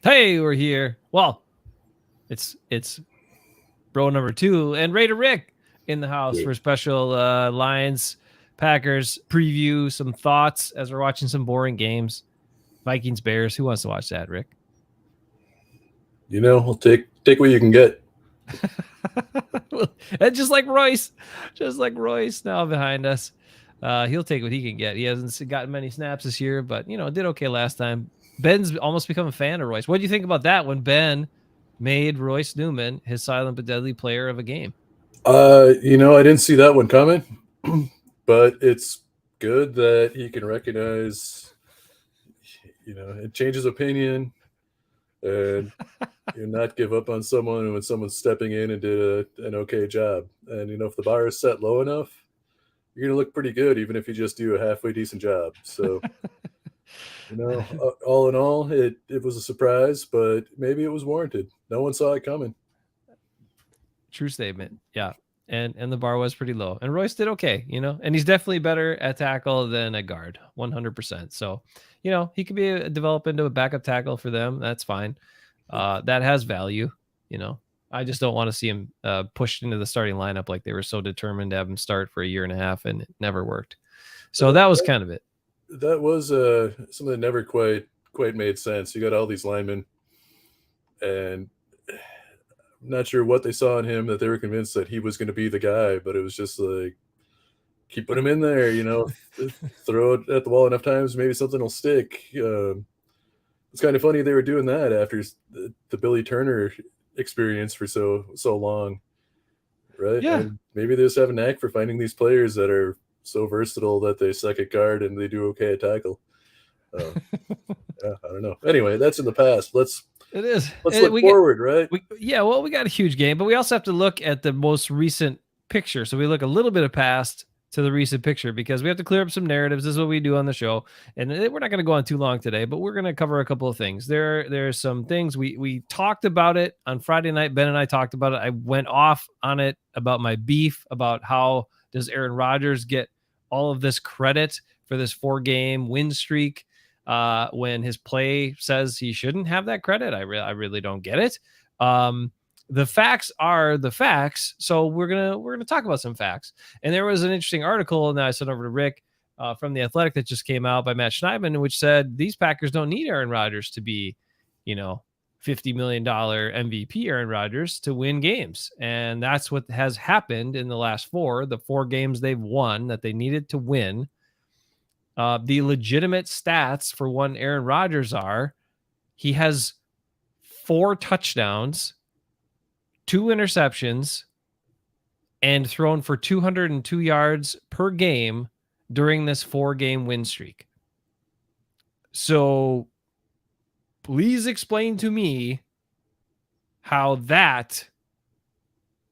Hey, we're here. Well, it's bro number 2 and Raider Rick in the house for a special Lions Packers preview. Some thoughts as we're watching some boring games. Vikings Bears. Who wants to watch that, Rick? You know, we'll take what you can get. And just like Royce now behind us. He'll take what he can get. He hasn't gotten many snaps this year, but did okay last time. Ben's almost become a fan of Royce. What do you think about that when Ben made Royce Newman his silent but deadly player of a game? I didn't see that one coming, but it's good that he can recognize, and change his opinion and not give up on someone when someone's stepping in and did an okay job. And, if the bar is set low enough, you're going to look pretty good, even if you just do a halfway decent job. So, all in all, it was a surprise, but maybe it was warranted. No one saw it coming. True statement. Yeah. And the bar was pretty low. And Royce did okay, and he's definitely better at tackle than a guard, 100%. So, he could develop into a backup tackle for them. That's fine. That has value, I just don't want to see him pushed into the starting lineup like they were so determined to have him start for a year and a half, and it never worked. So that was kind of it. That was something that never quite made sense. You got all these linemen, and I'm not sure what they saw in him that they were convinced that he was going to be the guy, but it was just like, keep putting him in there, throw it at the wall enough times, maybe something will stick. It's kind of funny they were doing that after the Billy Turner experience for so long, right? Yeah. And maybe they just have a knack for finding these players that are so versatile that they suck at guard and they do okay at tackle. Yeah, I don't know. Anyway, that's in the past. Let's look forward, right? We got a huge game, but we also have to look at the most recent picture. So we look a little bit of past to the recent picture because we have to clear up some narratives. This is what we do on the show, and we're not going to go on too long today, but we're going to cover a couple of things. There's some things we talked about it on Friday night. Ben and I talked about it. I went off on it about my beef about how does Aaron Rodgers get all of this credit for this 4-game win streak when his play says he shouldn't have that credit. I really don't get it. The facts are the facts. So we're gonna talk about some facts. And there was an interesting article that I sent over to Rick from The Athletic that just came out by Matt Schneidman, which said these Packers don't need Aaron Rodgers to be, $50 million MVP Aaron Rodgers to win games. And that's what has happened in the last the 4 games they've won that they needed to win. The legitimate stats for one Aaron Rodgers are he has 4 touchdowns, 2 interceptions, and thrown for 202 yards per game during this 4-game win streak. So please explain to me how that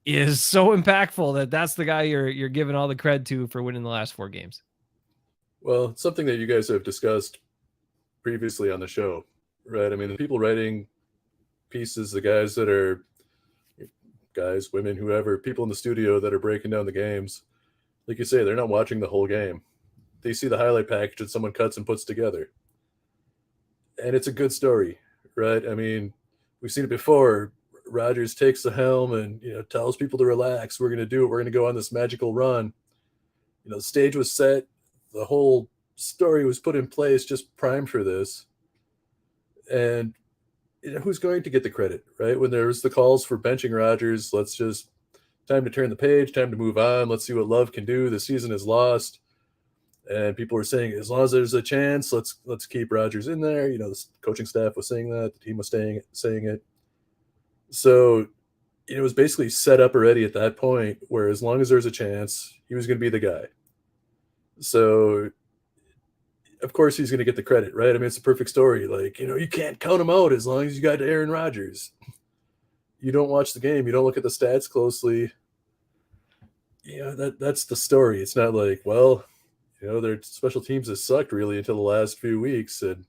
is so impactful that that's the guy you're giving all the cred to for winning the last 4 games. Well, it's something that you guys have discussed previously on the show, right? I mean, the people writing pieces, the guys that are guys, women, whoever, people in the studio that are breaking down the games, like you say, they're not watching the whole game. They see the highlight package that someone cuts and puts together. And it's a good story, right? I mean, we've seen it before. Rodgers takes the helm and, tells people to relax. We're going to do it. We're going to go on this magical run. The stage was set. The whole story was put in place, just primed for this. And who's going to get the credit, right? When there's the calls for benching Rodgers, time to turn the page, time to move on. Let's see what Love can do. The season is lost. And people were saying, as long as there's a chance, let's keep Rodgers in there. The coaching staff was saying that, the team was saying it. So it was basically set up already at that point, where as long as there's a chance, he was going to be the guy. So of course he's going to get the credit, right? I mean, it's a perfect story. Like, you can't count him out as long as you got Aaron Rodgers. You don't watch the game, you don't look at the stats closely. That's the story. It's not like, well, their special teams has sucked really until the last few weeks, and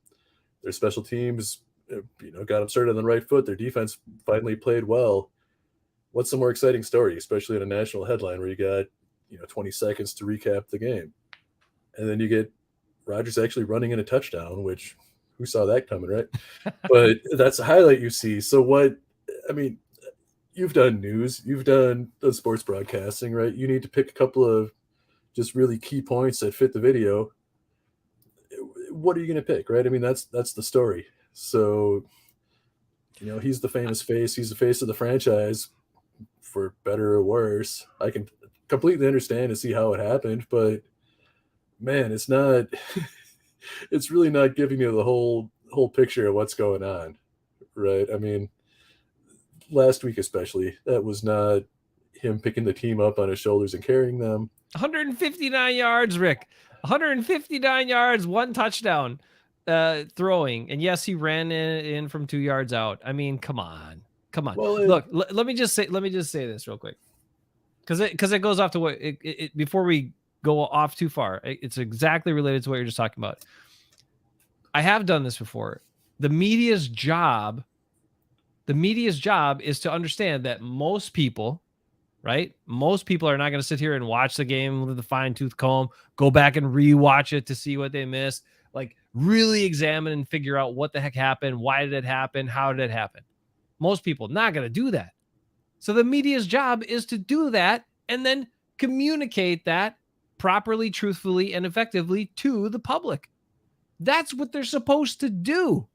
their special teams, got them started on the right foot. Their defense finally played well. What's the more exciting story, especially in a national headline where you got 20 seconds to recap the game, and then you get Rodgers actually running in a touchdown, which who saw that coming, right? But that's a highlight you see. So you've done news, you've done sports broadcasting, right? You need to pick a couple of just really key points that fit the video. What are you going to pick, right? I mean, that's the story. So, he's the famous face. He's the face of the franchise, for better or worse. I can completely understand and see how it happened, but man, it's not. It's really not giving you the whole picture of what's going on, right? I mean, last week especially, that was not him picking the team up on his shoulders and carrying them. 159 yards, Rick. 159 yards, 1 touchdown throwing. And yes, he ran in from 2 yards out. I mean, come on. Well, look, let me just say this real quick. Because it goes off to what before we go off too far. It's exactly related to what you're just talking about. I have done this before. The media's job is to understand that most people, right? Most people are not going to sit here and watch the game with a fine-tooth comb, go back and rewatch it to see what they missed, like really examine and figure out what the heck happened, why did it happen, how did it happen. Most people not going to do that. So the media's job is to do that and then communicate that properly, truthfully, and effectively to the public. That's what they're supposed to do.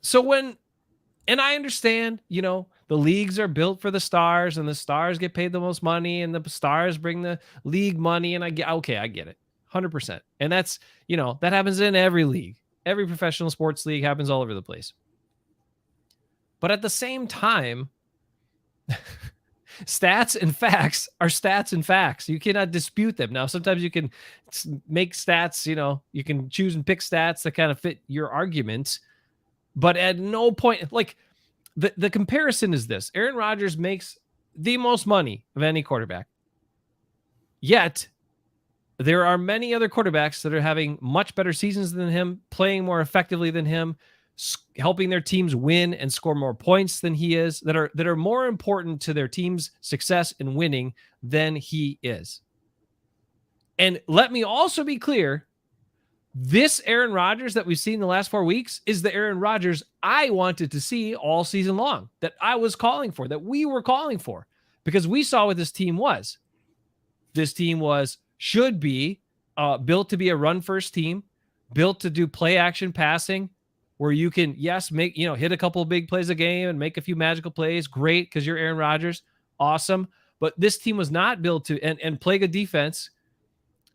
So and I understand, the leagues are built for the stars, and the stars get paid the most money, and the stars bring the league money. And I get it 100%. And that's, that happens in every league. Every professional sports league happens all over the place. But at the same time, stats and facts are stats and facts. You cannot dispute them. Now, sometimes you can make stats, you can choose and pick stats that kind of fit your arguments. But at no point, like the comparison is this: Aaron Rodgers makes the most money of any quarterback. Yet there are many other quarterbacks that are having much better seasons than him, playing more effectively than him, helping their teams win and score more points than he is, that are more important to their team's success in winning than he is. And let me also be clear, this Aaron Rodgers that we've seen in the last 4 weeks is the Aaron Rodgers I wanted to see all season long, that I was calling for, that we were calling for, because we saw what this team was. This team should be built to be a run-first team, built to do play-action passing, where you can, yes, make, hit a couple of big plays a game and make a few magical plays. Great, because you're Aaron Rodgers. Awesome. But this team was not built to, and play good defense.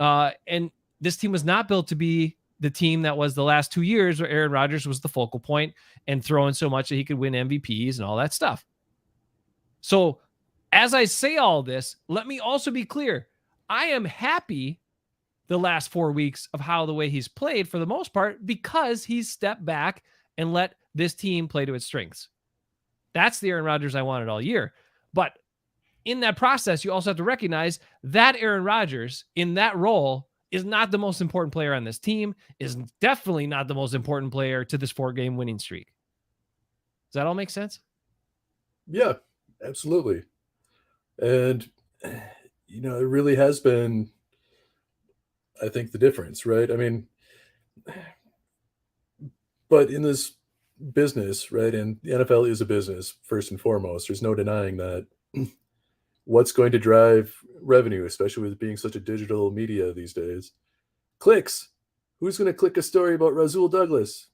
And this team was not built to be the team that was the last 2 years where Aaron Rodgers was the focal point and throwing so much that he could win MVPs and all that stuff. So as I say all this, let me also be clear. I am happy the last 4 weeks of the way he's played for the most part, because he's stepped back and let this team play to its strengths. That's the Aaron Rodgers I wanted all year. But in that process, you also have to recognize that Aaron Rodgers in that role is not the most important player on this team, is definitely not the most important player to this 4-game winning streak. Does that all make sense? Yeah, absolutely. And, it really has been, I think, the difference, right? I mean, but in this business, right, and the NFL is a business first and foremost, there's no denying that. What's going to drive revenue, especially with being such a digital media these days? Clicks. Who's going to click a story about Rasul Douglas,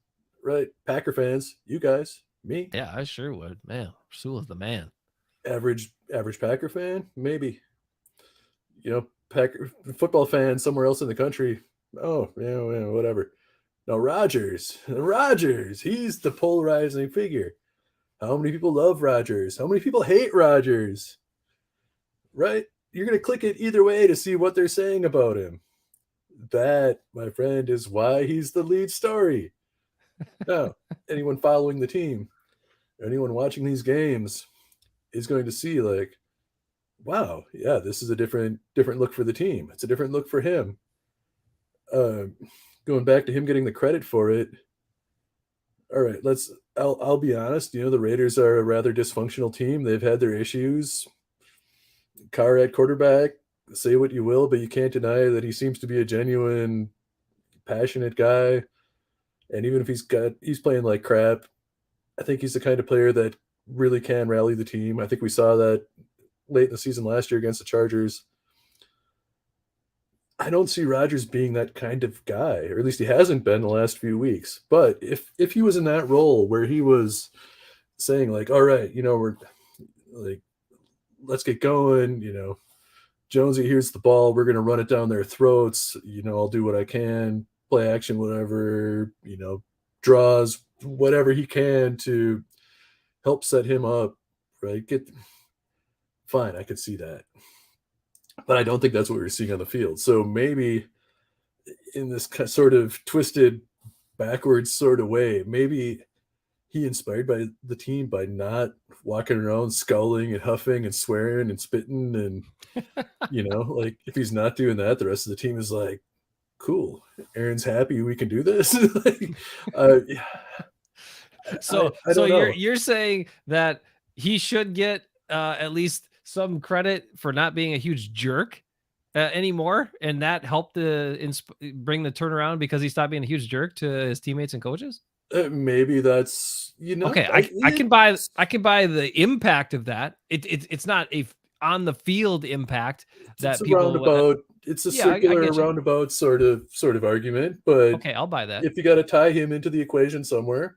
right? Packer fans, you guys, me. Yeah, I sure would. Man, Rasul is the man. Average Packer fan, maybe. football fan somewhere else in the country. Oh, yeah, whatever. No, Rodgers, he's the polarizing figure. How many people love Rodgers? How many people hate Rodgers? Right? You're going to click it either way to see what they're saying about him. That, my friend, is why he's the lead story. Now, anyone following the team, anyone watching these games is going to see like, wow, yeah, this is a different look for the team. It's a different look for him. Uh, Going back to him getting the credit for it. All right, I'll be honest. The Raiders are a rather dysfunctional team. They've had their issues. Carr at quarterback. Say what you will, but you can't deny that he seems to be a genuine, passionate guy. And even if he's playing like crap, I think he's the kind of player that really can rally the team. I think we saw that late in the season last year against the Chargers. I don't see Rodgers being that kind of guy, or at least he hasn't been the last few weeks. But if he was in that role where he was saying like, all right, we're like, let's get going, Jonesy, here's the ball, we're gonna run it down their throats, I'll do what I can, play action, whatever, draws, whatever he can to help set him up, right? Fine, I could see that. But I don't think that's what we're seeing on the field. So maybe in this sort of twisted, backwards sort of way, maybe he inspired by the team by not walking around scowling and huffing and swearing and spitting. And, like if he's not doing that, the rest of the team is like, cool, Aaron's happy, we can do this. Like, yeah. So I don't know. you're saying that he should get at least some credit for not being a huge jerk anymore, and that helped bring the turnaround because he stopped being a huge jerk to his teammates and coaches. Maybe that's okay. I can buy the impact of that. It's not a on the field impact that it's a people roundabout. It's a circular roundabout sort of argument, but okay, I'll buy that. If you got to tie him into the equation somewhere,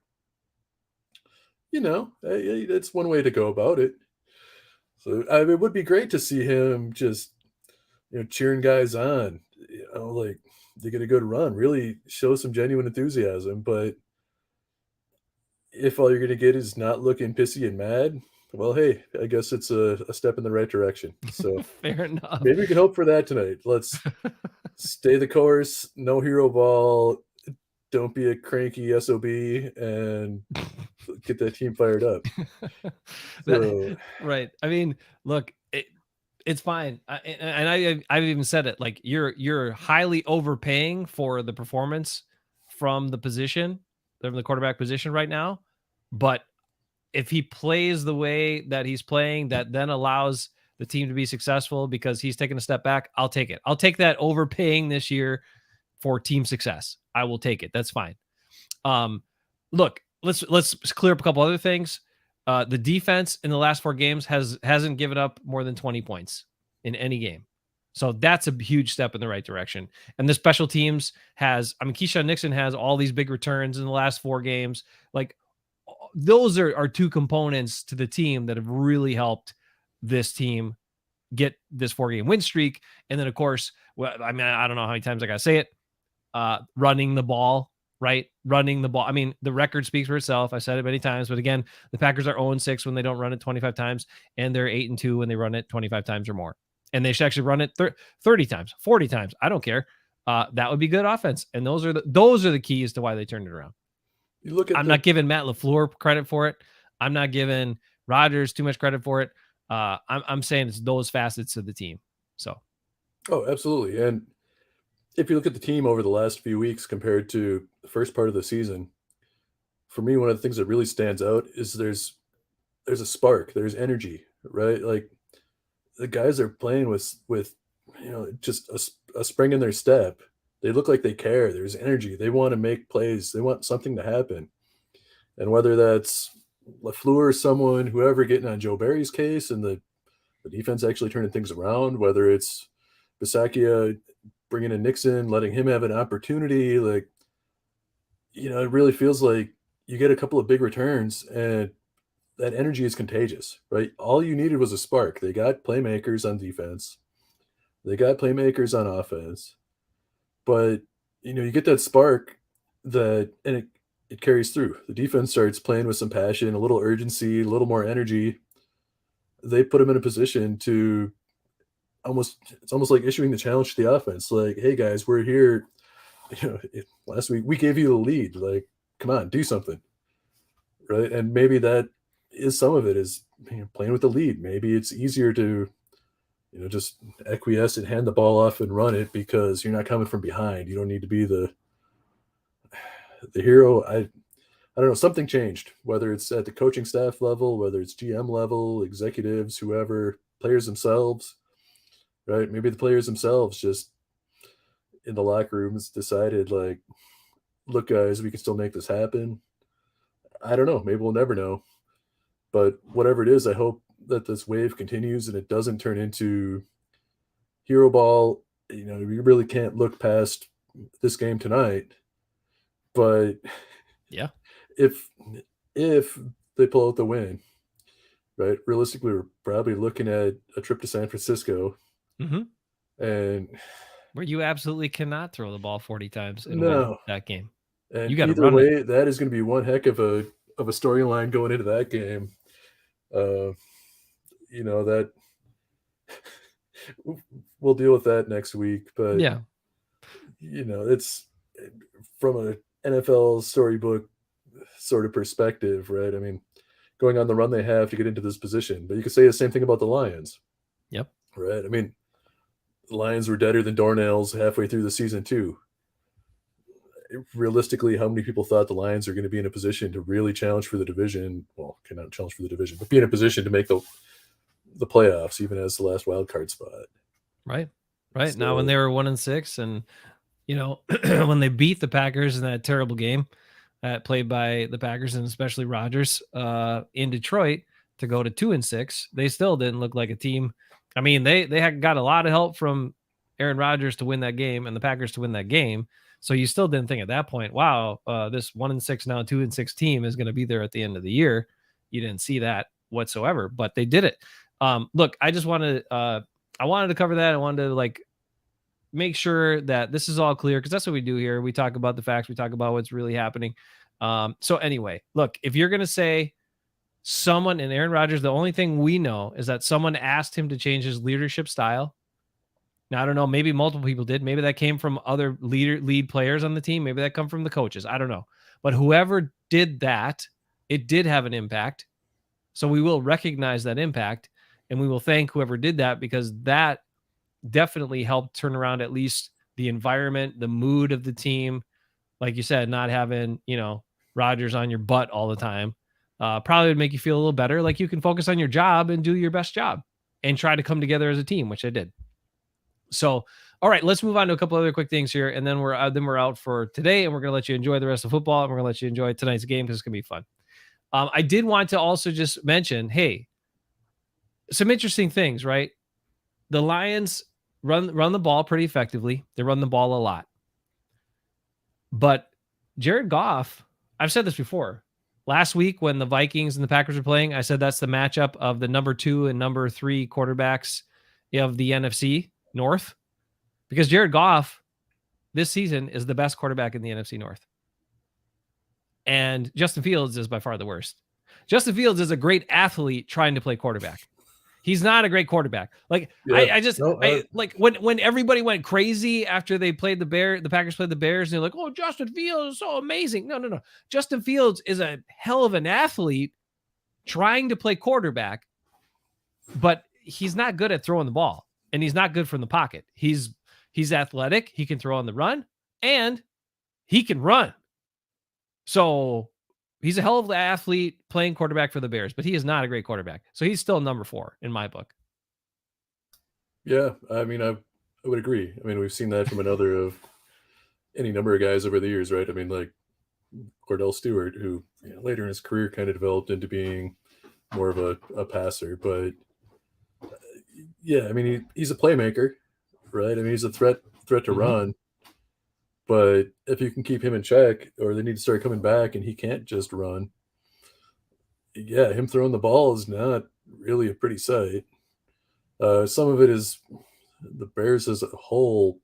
it's one way to go about it. So it would be great to see him just cheering guys on. Like they get a good run, really show some genuine enthusiasm. But if all you're going to get is not looking pissy and mad, well, hey, I guess it's a step in the right direction. So fair enough. Maybe we can hope for that tonight. Let's stay the course. No hero ball. Don't be a cranky SOB and get that team fired up. Right. I mean, look, it's fine. I've even said it. Like you're highly overpaying for the performance from the quarterback position right now. But if he plays the way that he's playing, that then allows the team to be successful because he's taking a step back, I'll take it. I'll take that overpaying this year for team success. I will take it. That's fine. Look, let's clear up a couple other things. The defense in the last 4 games hasn't given up more than 20 points in any game. So that's a huge step in the right direction. And the special teams Keyshawn Nixon has all these big returns in the last 4 games. Like those are 2 components to the team that have really helped this team get this 4-game win streak. And then of course, I don't know how many times I got to say it, running the ball, right? Running the ball. I mean, the record speaks for itself. I said it many times, but again, the Packers are 0-6 when they don't run it 25 times, and they're 8-2 when they run it 25 times or more. And they should actually run it 30 times, 40 times. I don't care. That would be good offense. And those are the keys to why they turned it around. I'm not giving Matt LaFleur credit for it. I'm not giving Rodgers too much credit for it. I'm saying it's those facets of the team. So. Oh, absolutely. And if you look at the team over the last few weeks compared to the first part of the season, for me, one of the things that really stands out is there's a spark, there's energy, right? Like the guys are playing with just a spring in their step. They look like they care. There's energy. They want to make plays. They want something to happen. And whether that's LaFleur or someone, whoever getting on Joe Barry's case and the defense actually turning things around, whether it's Bisaccia bringing in Nixon, letting him have an opportunity, like, it really feels like you get a couple of big returns and that energy is contagious, right? All you needed was a spark. They got playmakers on defense. They got playmakers on offense, but you get that spark and it carries through. The defense starts playing with some passion, a little urgency, a little more energy. They put them in a position to it's almost like issuing the challenge to the offense. Like, hey guys, we're here. Last week we gave you the lead. Like, come on, do something, right? And maybe that is some of it is playing with the lead. Maybe it's easier to just acquiesce and hand the ball off and run it because you're not coming from behind. You don't need to be the hero. I don't know. Something changed, whether it's at the coaching staff level, whether it's GM level, executives, whoever, players themselves, right? Maybe the players themselves just in the locker rooms decided, like, look, guys, we can still make this happen. I don't know. Maybe we'll never know. But whatever it is, I hope that this wave continues and it doesn't turn into hero ball. We really can't look past this game tonight. But Yeah. if they pull out the win, right? Realistically, we're probably looking at a trip to San Francisco, and where you absolutely cannot throw the ball 40 times and win no, that game. and You got to either run it. way, that is going to be one heck of a storyline going into that game. That we'll deal with that next week, but Yeah. it's from an NFL storybook sort of perspective, right? I mean, going on the run they have to get into this position, but you could say the same thing about the Lions. Yep. Right. I mean, the Lions were deader than doornails halfway through the season too. Realistically, how many people thought the Lions are going to be in a position to really challenge for the division? Well, cannot challenge for the division, but be in a position to make the playoffs, even as the last wild card spot. Right. Right. So, Now, when they were 1-6 and, when they beat the Packers in that terrible game played by the Packers and especially Rodgers in Detroit to go to 2-6, they still didn't look like a team. I mean, they had got a lot of help from Aaron Rodgers to win that game and the Packers to win that game. So you still didn't think at that point, wow, this 1-6 now 2-6 team is going to be there at the end of the year. You didn't see that whatsoever, but they did it. Look, I just wanted I wanted to cover that. I wanted to make sure that this is all clear because that's what we do here. We talk about the facts. We talk about what's really happening. So anyway, look, if you're going to say someone and Aaron Rodgers, the only thing we know is that someone asked him to change his leadership style. Now, I don't know. Maybe multiple people did. Maybe that came from other lead players on the team. Maybe that come from the coaches. I don't know. But whoever did that, it did have an impact. So we will recognize that impact and we will thank whoever did that because that definitely helped turn around at least the environment, the mood of the team. Like you said, not having, Rodgers on your butt all the time probably would make you feel a little better. Like you can focus on your job and do your best job and try to come together as a team, which I did. So, all right, let's move on to a couple other quick things here. And then we're out for today and we're going to let you enjoy the rest of football. And we're going to let you enjoy tonight's game because it's going to be fun. I did want to also just mention, hey, some interesting things, right? The Lions run the ball pretty effectively. They run the ball a lot. But Jared Goff, I've said this before. Last week when the Vikings and the Packers were playing, I said that's the matchup of the number 2 and number 3 quarterbacks of the NFC North. Because Jared Goff this season is the best quarterback in the NFC North. And Justin Fields is by far the worst. Justin Fields is a great athlete trying to play quarterback. He's not a great quarterback. Like when everybody went crazy after they played the Packers played the Bears, and they're like, "Oh, Justin Fields is so amazing." No. Justin Fields is a hell of an athlete trying to play quarterback, but he's not good at throwing the ball, and he's not good from the pocket. He's athletic. He can throw on the run, and he can run. So he's a hell of an athlete playing quarterback for the Bears, but he is not a great quarterback. So he's still number 4 in my book. Yeah, I mean, I would agree. I mean, we've seen that from any number of guys over the years, right? I mean, like Cordell Stewart, who later in his career kind of developed into being more of a passer. But yeah, I mean, he's a playmaker, right? I mean, he's a threat to run. But if you can keep him in check, or they need to start coming back and he can't just run, yeah, him throwing the ball is not really a pretty sight. Some of it is the Bears as a whole,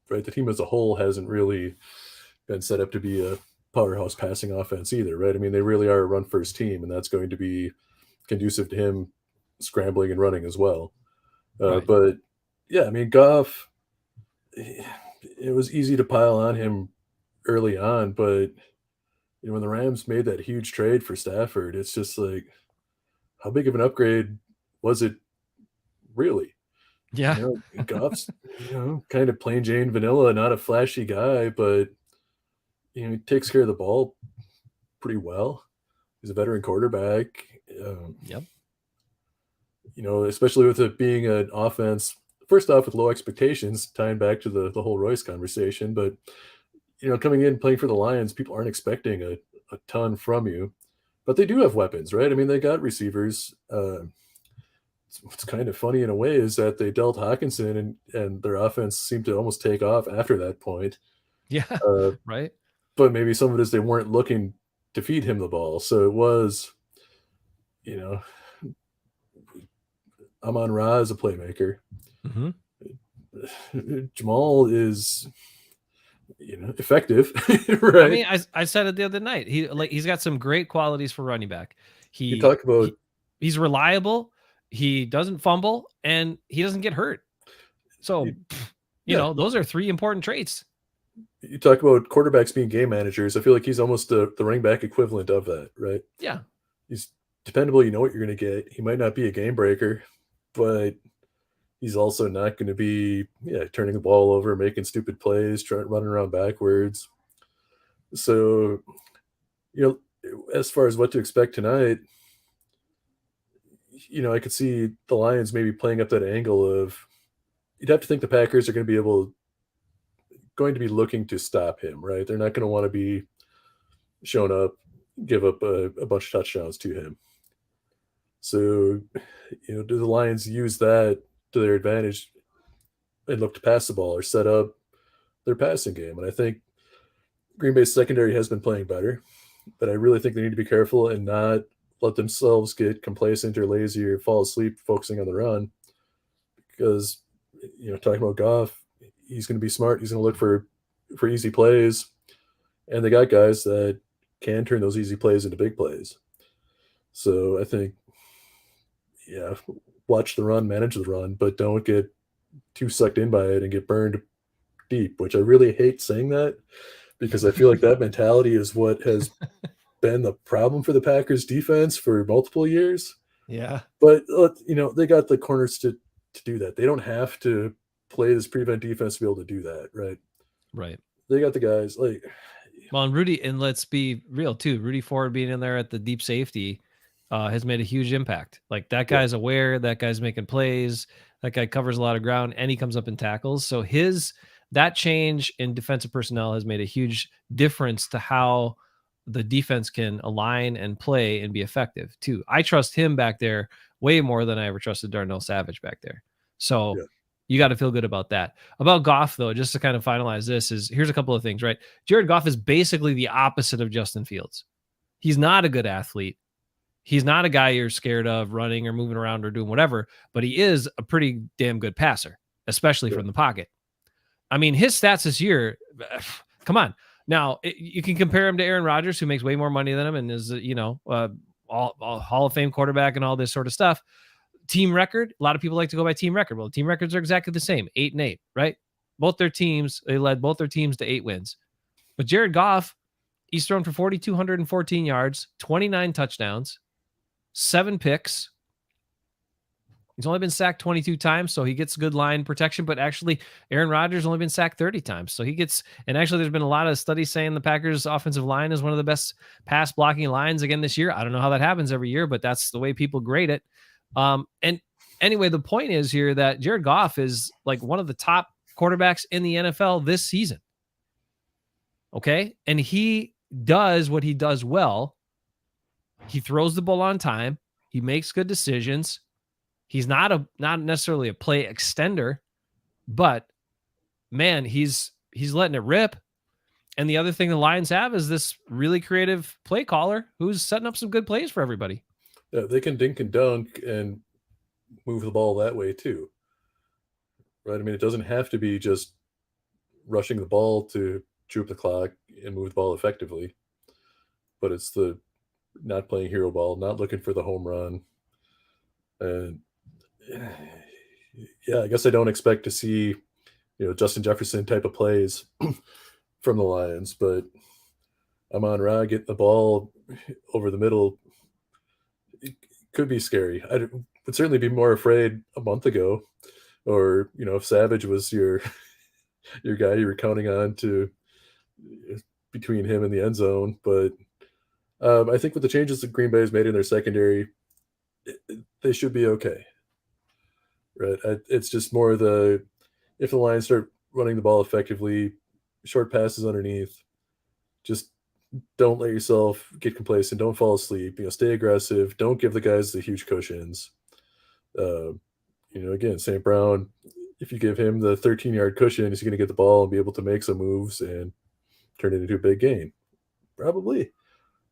right? The team as a whole hasn't really been set up to be a powerhouse passing offense either, right? I mean, they really are a run first team, and that's going to be conducive to him scrambling and running as well. Right. But yeah, I mean, Goff, it was easy to pile on him early on, but when the Rams made that huge trade for Stafford, it's just like, how big of an upgrade was it really? Yeah. Goff's, kind of plain Jane vanilla, not a flashy guy, but he takes care of the ball pretty well. He's a veteran quarterback. Um, Yep. Especially with it being an offense, first off, with low expectations, tying back to the whole Royce conversation. But, coming in playing for the Lions, people aren't expecting a ton from you. But they do have weapons, right? I mean, they got receivers. What's kind of funny in a way is that they dealt Hawkinson, and their offense seemed to almost take off after that point. Yeah. Uh, Right. but maybe some of it is they weren't looking to feed him the ball. So it was, you know, Amon-Ra is a playmaker. Mm-hmm. Jamal is, effective, I right? mean, I said it the other night. He's got some great qualities for running back. You talk about He's reliable. He doesn't fumble, and he doesn't get hurt. So, yeah, those are three important traits. you talk about quarterbacks being game managers. I feel like he's almost the running back equivalent of that, right? Yeah. He's dependable. You know what you're going to get. He might not be a game breaker, but he's also not going to be turning the ball over, making stupid plays, running around backwards. So, as far as what to expect tonight, I could see the Lions maybe playing up that angle of, you'd have to think the Packers are going to be looking to stop him, right? They're not going to want to be showing up, give up a bunch of touchdowns to him. So, do the Lions use that to their advantage and look to pass the ball or set up their passing game? And I think Green Bay's secondary has been playing better, but I really think they need to be careful and not let themselves get complacent or lazy or fall asleep focusing on the run. Because, talking about Goff, he's going to be smart. He's going to look for easy plays, and they got guys that can turn those easy plays into big plays. So I think, watch the run, manage the run, but don't get too sucked in by it and get burned deep, which I really hate saying that, because I feel like that mentality is what has been the problem for the Packers defense for multiple years. Yeah. But, they got the corners to do that. They don't have to play this prevent defense to be able to do that, right? Right. They got the guys like. Well, and Rudy, and let's be real too. Rudy Ford being in there at the deep safety has made a huge impact. Like, that guy's aware, that guy's making plays, that guy covers a lot of ground, and he comes up and tackles. So that change in defensive personnel has made a huge difference to how the defense can align and play and be effective too. I trust him back there way more than I ever trusted Darnell Savage back there. So you got to feel good about that. About Goff, though, just to kind of finalize this, here's a couple of things, right? Jared Goff is basically the opposite of Justin Fields. He's not a good athlete. He's not a guy you're scared of running or moving around or doing whatever, but he is a pretty damn good passer, especially from the pocket. I mean, his stats this year, come on. Now, you can compare him to Aaron Rodgers, who makes way more money than him and is, all Hall of Fame quarterback and all this sort of stuff. Team record, a lot of people like to go by team record. Well, team records are exactly the same, 8-8, right? They led both their teams to 8 wins. But Jared Goff, he's thrown for 4,214 yards, 29 touchdowns, 7 picks. He's only been sacked 22 times, so he gets good line protection. But actually, Aaron Rodgers only been sacked 30 times. So and actually, there's been a lot of studies saying the Packers' offensive line is one of the best pass blocking lines again this year. I don't know how that happens every year, but that's the way people grade it. And anyway, the point is here that Jared Goff is like one of the top quarterbacks in the NFL this season. Okay. And he does what he does well. He throws the ball on time. He makes good decisions. He's not necessarily a play extender, but man, he's letting it rip. And the other thing the Lions have is this really creative play caller who's setting up some good plays for everybody. Yeah, they can dink and dunk and move the ball that way too. right? I mean, it doesn't have to be just rushing the ball to chew up the clock and move the ball effectively, but it's the not playing hero ball, not looking for the home run. And yeah, I guess I don't expect to see, Justin Jefferson type of plays from the Lions, but Amon Ra getting the ball over the middle, it could be scary. I would certainly be more afraid a month ago, or if Savage was your guy you were counting on to between him and the end zone. But I think with the changes that Green Bay has made in their secondary, they should be okay. Right? It's just more if the Lions start running the ball effectively, short passes underneath, just don't let yourself get complacent. Don't fall asleep. Stay aggressive. Don't give the guys the huge cushions. Again, St. Brown, if you give him the 13-yard cushion, is he going to get the ball and be able to make some moves and turn it into a big game? Probably.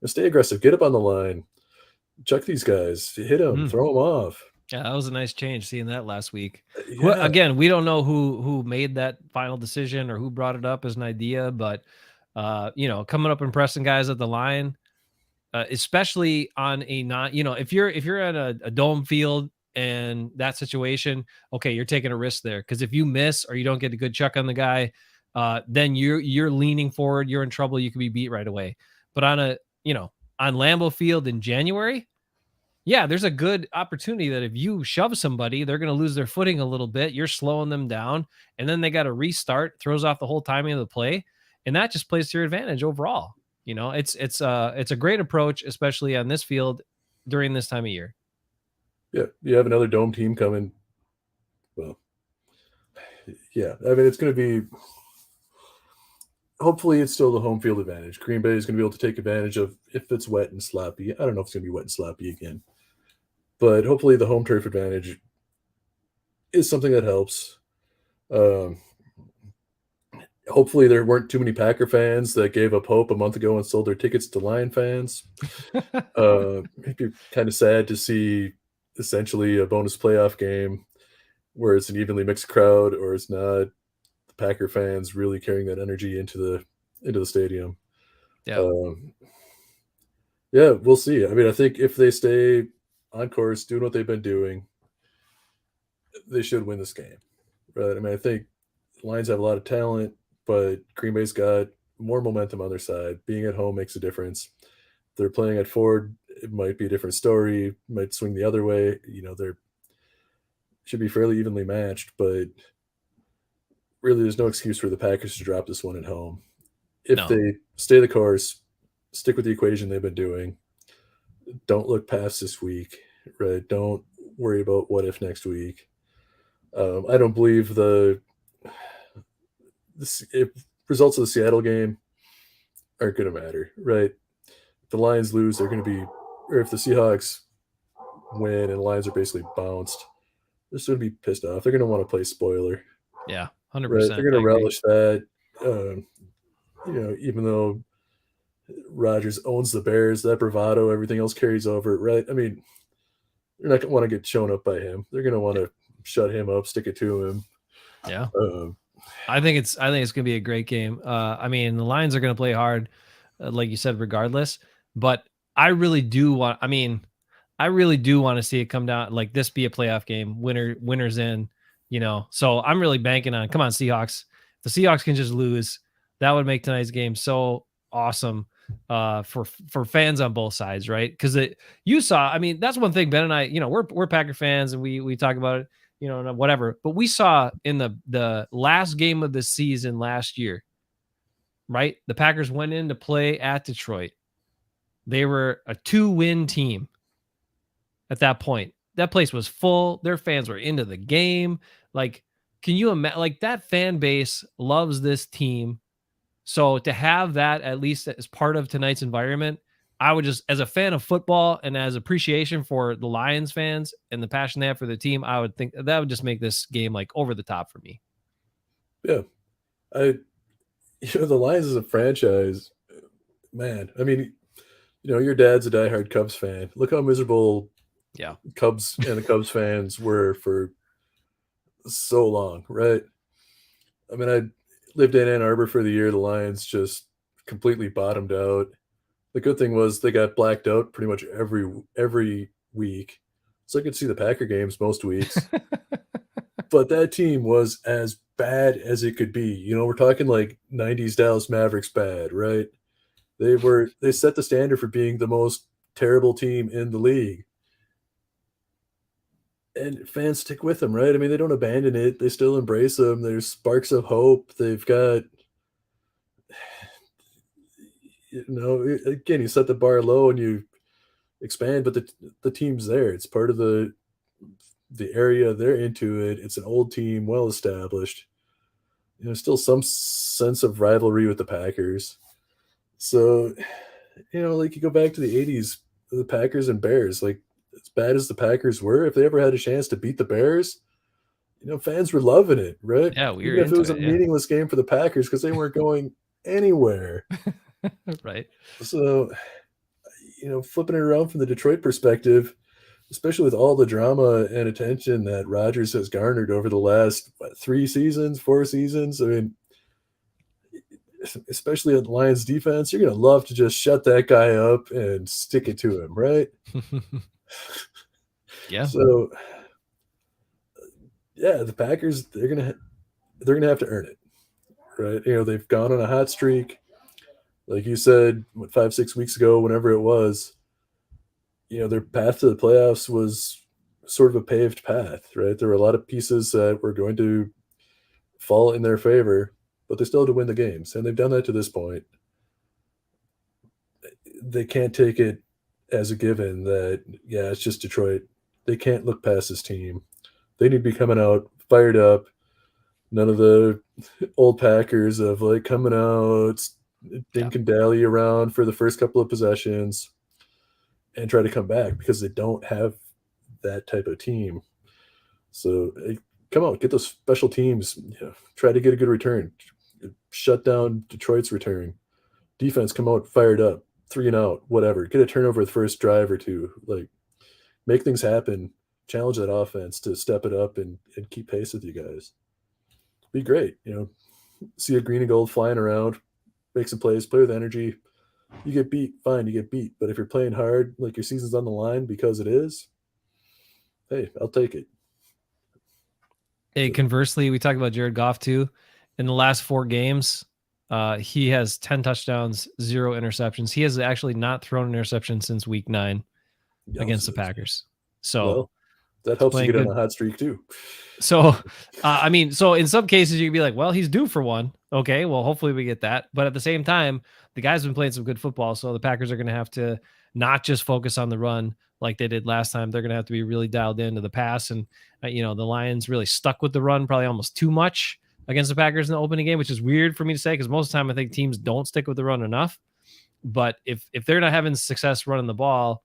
Stay aggressive. Get up on the line. Chuck these guys. Hit them. Throw them off. Yeah, that was a nice change seeing that last week. Yeah. Again, we don't know who made that final decision or who brought it up as an idea, but coming up and pressing guys at the line, especially on a not, if you're at a dome field and that situation, okay, you're taking a risk there because if you miss or you don't get a good chuck on the guy, then you're leaning forward, you're in trouble, you could be beat right away. But on Lambeau Field in January, yeah, there's a good opportunity that if you shove somebody, they're going to lose their footing a little bit. You're slowing them down, and then they got to restart, throws off the whole timing of the play, and that just plays to your advantage overall. It's a great approach, especially on this field during this time of year. Yeah, you have another dome team coming. Well, yeah, I mean, it's going to be. Hopefully, it's still the home field advantage. Green Bay is going to be able to take advantage of if it's wet and sloppy. I don't know if it's going to be wet and sloppy again, but hopefully, the home turf advantage is something that helps. Hopefully, there weren't too many Packer fans that gave up hope a month ago and sold their tickets to Lion fans. It'd be kind of sad to see essentially a bonus playoff game where it's an evenly mixed crowd, or it's not the Packer fans really carrying that energy into the stadium. Yeah. Yeah, we'll see. I mean, I think if they stay on course, doing what they've been doing, they should win this game. Right? I mean, I think the Lions have a lot of talent, but Green Bay's got more momentum on their side. Being at home makes a difference. If they're playing at Ford, it might be a different story. It might swing the other way. They're should be fairly evenly matched, but really there's no excuse for the Packers to drop this one at home. If they stay the course, stick with the equation they've been doing, don't look past this week, right? Don't worry about what if next week. I don't believe the results of the Seattle game aren't going to matter, right? If the Lions lose, they're going to be, or if the Seahawks win and the Lions are basically bounced, they're still going to be pissed off. They're going to want to play spoiler. Yeah, 100%. Right? They're going to relish that. Even though Rodgers owns the Bears, that bravado, everything else carries over, right? I mean, they're not going to want to get shown up by him. They're going to want to shut him up, stick it to him. Yeah. I think it's going to be a great game. I mean, the Lions are going to play hard, like you said, regardless. But I really do want to see it come down, like this be a playoff game. Winners in, So I'm really banking on. Come on, Seahawks. If the Seahawks can just lose, that would make tonight's game so awesome for fans on both sides, right? Because you saw. I mean, that's one thing. Ben and I, we're Packer fans, and we talk about it. Whatever. But we saw in the last game of the season last year, right? The Packers went in to play at Detroit. They were a 2-win team at that point. That place was full. Their fans were into the game. Like, can you imagine? Like, that fan base loves this team. So to have that at least as part of tonight's environment, I would just, as a fan of football and as appreciation for the Lions fans and the passion they have for the team, I would think that would just make this game like over the top for me. Yeah. The Lions as a franchise, man, I mean, your dad's a diehard Cubs fan. Look how miserable Yeah. Cubs and the Cubs fans were for so long, right? I mean, I lived in Ann Arbor for the year. The Lions just completely bottomed out. The good thing was they got blacked out pretty much every week, so I could see the Packer games most weeks. But that team was as bad as it could be. You know, we're talking like '90s Dallas Mavericks bad, right? They set the standard for being the most terrible team in the league, and fans stick with them, right? I mean, they don't abandon it; they still embrace them. There's sparks of hope. They've got, you know, again, you set the bar low and you expand, but the team's there. It's part of the area. They're into it. It's an old team, well established. You know, still some sense of rivalry with the Packers. So, you know, like you go back to the '80s, the Packers and Bears. Like as bad as the Packers were, if they ever had a chance to beat the Bears, you know, fans were loving it, right? Yeah, we were Even if it into was a it. Yeah. meaningless game for the Packers because they weren't going anywhere. Right. So, you know, flipping it around from the Detroit perspective, especially with all the drama and attention that Rodgers has garnered over the last 3 seasons, 4 seasons. I mean, especially at the Lions defense, you're going to love to just shut that guy up and stick it to him, right? Yeah. So, yeah, the Packers they're gonna have to earn it, right? You know, they've gone on a hot streak, like you said, what 5 6 weeks ago, whenever it was. You know, their path to the playoffs was sort of a paved path, right? There were a lot of pieces that were going to fall in their favor, but they still had to win the games, and they've done that to this point. They can't take it as a given that, yeah, it's just Detroit. They can't look past this team. They need to be coming out fired up. None of the old Packers of like coming out, dink and dally around for the first couple of possessions and try to come back because they don't have that type of team. So come on, get those special teams. You know, try to get a good return. Shut down Detroit's return. Defense come out fired up, 3-and-out, whatever. Get a turnover the first drive or two. Like make things happen. Challenge that offense to step it up and keep pace with you guys. Be great. You know, see a green and gold flying around, make some plays, play with energy. You get beat, fine, you get beat. But if you're playing hard, like your season's on the line because it is, hey, I'll take it. Hey, conversely, we talked about Jared Goff too. In the last 4 games, he has 10 touchdowns, 0 interceptions. He has actually not thrown an interception since week 9 against the Packers. So well, that helps you get on a hot streak too. So, I mean, so in some cases you could be like, well, he's due for one. Okay, well, hopefully we get that. But at the same time, the guy's been playing some good football, so the Packers are going to have to not just focus on the run like they did last time. They're going to have to be really dialed into the pass. And, you know, the Lions really stuck with the run probably almost too much against the Packers in the opening game, which is weird for me to say because most of the time I think teams don't stick with the run enough. But if they're not having success running the ball,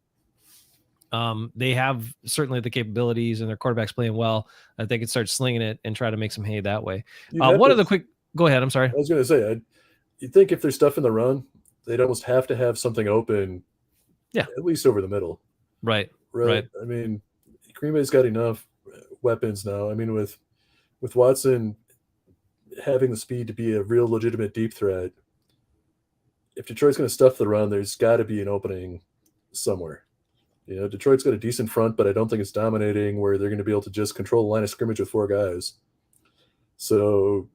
they have certainly the capabilities and their quarterback's playing well that they could start slinging it and try to make some hay that way. One of the quick, go ahead. I'm sorry. I was going to say, you'd think if there's stuff in the run, they'd almost have to have something open. Yeah. At least over the middle. Right. I mean, Green Bay's got enough weapons now. I mean, with Watson having the speed to be a real legitimate deep threat, if Detroit's going to stuff the run, there's got to be an opening somewhere. You know, Detroit's got a decent front, but I don't think it's dominating where they're going to be able to just control the line of scrimmage with 4 guys. So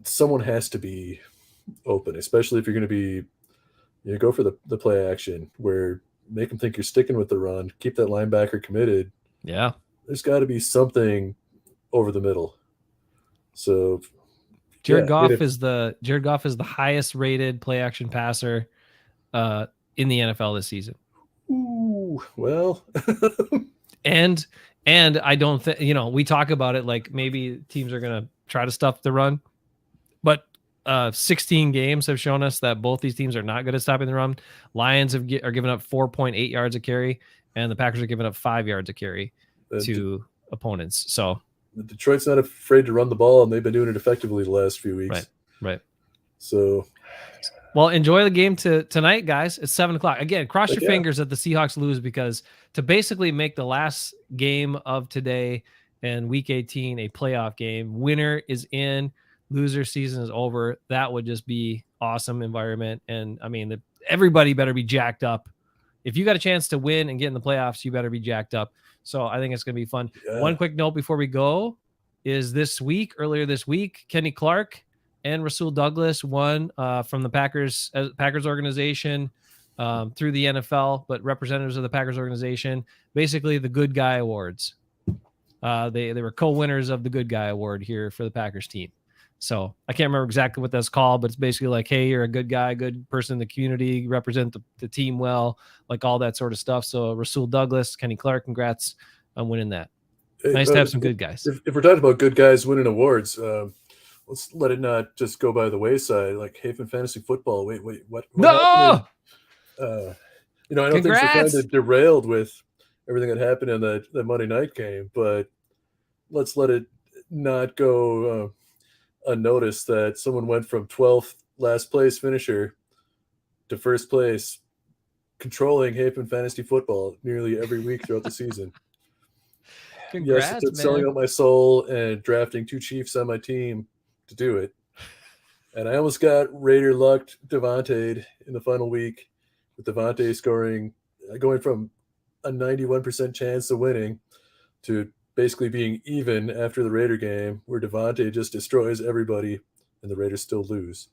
someone has to be open, especially if you're going to be, you know, go for the play action where make them think you're sticking with the run, keep that linebacker committed. Yeah. There's got to be something over the middle. So Jared Goff is the highest rated play action passer in the NFL this season. Ooh, well. and I don't think, you know, we talk about it like maybe teams are going to try to stuff the run, but 16 games have shown us that both these teams are not good at stopping the run. Lions are giving up 4.8 yards a carry, and the Packers are giving up 5 yards a carry to opponents. So Detroit's not afraid to run the ball, and they've been doing it effectively the last few weeks. Right. So, well, enjoy the game tonight, guys. It's 7:00. Again, cross your fingers that the Seahawks lose, because to basically make the last game of today and week 18 a playoff game. Winner is in, loser season is over. That would just be awesome environment. And I mean, everybody better be jacked up. If you got a chance to win and get in the playoffs, you better be jacked up. So I think it's going to be fun. Yeah. One quick note before we go is earlier this week, Kenny Clark and Rasul Douglas won from the Packers organization through the NFL, but representatives of the Packers organization, basically the Good Guy Awards. They were co-winners of the Good Guy Award here for the Packers team. So I can't remember exactly what that's called, but it's basically like, hey, you're a good guy, good person in the community, represent the team well, like all that sort of stuff. So Rasul Douglas, Kenny Clark, congrats on winning that. Nice to have some good guys. If we're talking about good guys winning awards, let's let it not just go by the wayside. Like Hafeman Fantasy Football. Wait, what No! I know things were kind of derailed with everything that happened in the Monday night game, but let's let it not go unnoticed that someone went from 12th last place finisher to first place, controlling Hafeman Fantasy Football nearly every week throughout the season. Congrats, yes, it's selling out my soul and drafting 2 Chiefs on my team to do it. And I almost got Raider lucked Devontae in the final week, with Devontae going from a 91% chance of winning to basically being even after the Raider game, where Devontae just destroys everybody and the Raiders still lose.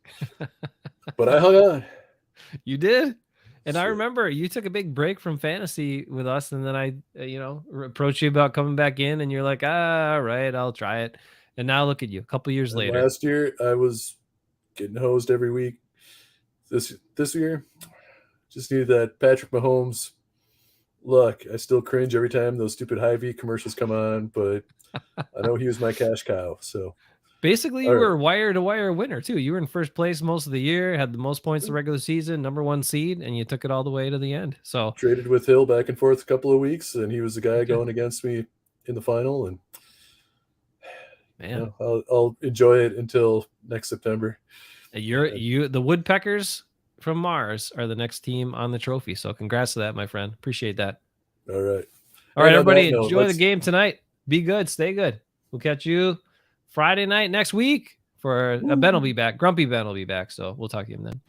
But I hung on. You did? And I remember you took a big break from fantasy with us, and then I, approached you about coming back in, and you're like, all right, I'll try it. And now look at you, a couple years later. Last year, I was getting hosed every week. This year, just needed that Patrick Mahomes luck. I still cringe every time those stupid Hy-Vee commercials come on, but I know he was my cash cow. So basically, you were wire-to-wire winner, too. You were in first place most of the year, had the most points in the regular season, number 1 seed, and you took it all the way to the end. So traded with Hill back and forth a couple of weeks, and he was the guy going against me in the final. And man, I'll enjoy it until next September. The Woodpeckers from Mars are the next team on the trophy. So congrats to that, my friend. Appreciate that. All right, everybody, enjoy the game tonight. Be good, stay good. We'll catch you Friday night next week for Ben will be back. Grumpy Ben will be back. So we'll talk to him then.